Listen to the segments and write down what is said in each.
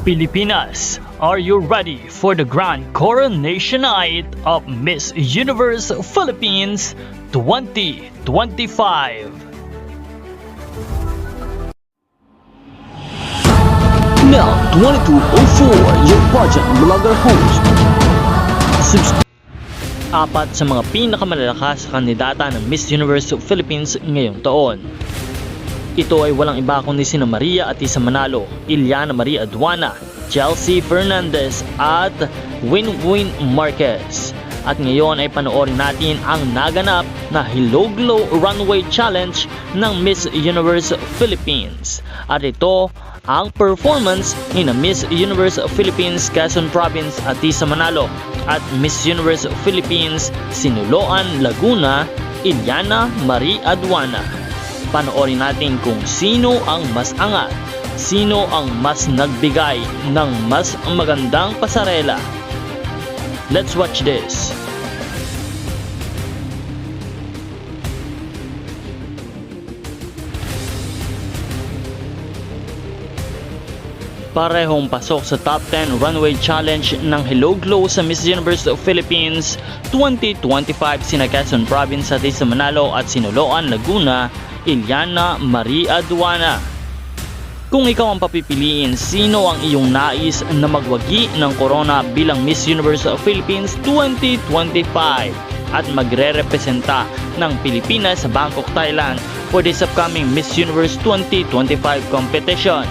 Pilipinas, are you ready for the grand coronation night of Miss Universe Philippines 2025? Now 2204, your pageant vlogger host. Apat sa mga pinakamalalakas kandidata ng Miss Universe Philippines ngayong taon. Ito ay walang iba kundi sina Maria Atisa Manalo, Iliana Marie Aduana, Chelsea Fernandez at Winwin Marquez. At ngayon ay panoorin natin ang naganap na Hello Glow Runway Challenge ng Miss Universe Philippines. At ito ang performance ni na Miss Universe Philippines Quezon Province Atisa Manalo at Miss Universe Philippines Sinuloan Laguna Iliana Marie Aduana. Panoorin natin kung sino ang mas angat, sino ang mas nagbigay ng mas magandang pasarela. Let's watch this. Parehong pasok sa top 10 runway challenge ng Hello Glow sa Miss Universe Philippines 2025 sina Quezon Province Atisa Manalo at Sinuloan Laguna Iliana Marie Aduana. Kung ikaw ang papipiliin, sino ang iyong nais na magwagi ng corona bilang Miss Universe Philippines 2025 at magre-representa ng Pilipinas sa Bangkok, Thailand for this upcoming Miss Universe 2025 competition?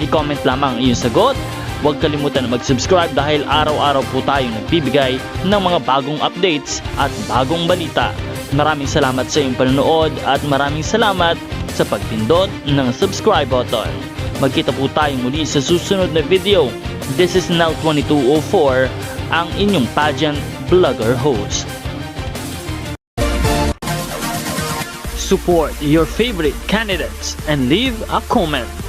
I-comment lamang iyong sagot. Huwag kalimutan na mag-subscribe dahil araw-araw po tayong nagbibigay ng mga bagong updates at bagong balita. Maraming salamat sa iyong panonood at maraming salamat sa pagpindot ng subscribe button. Magkita po tayo muli sa susunod na video. This is Nel 2204, ang inyong pageant vlogger host. Support your favorite candidates and leave a comment.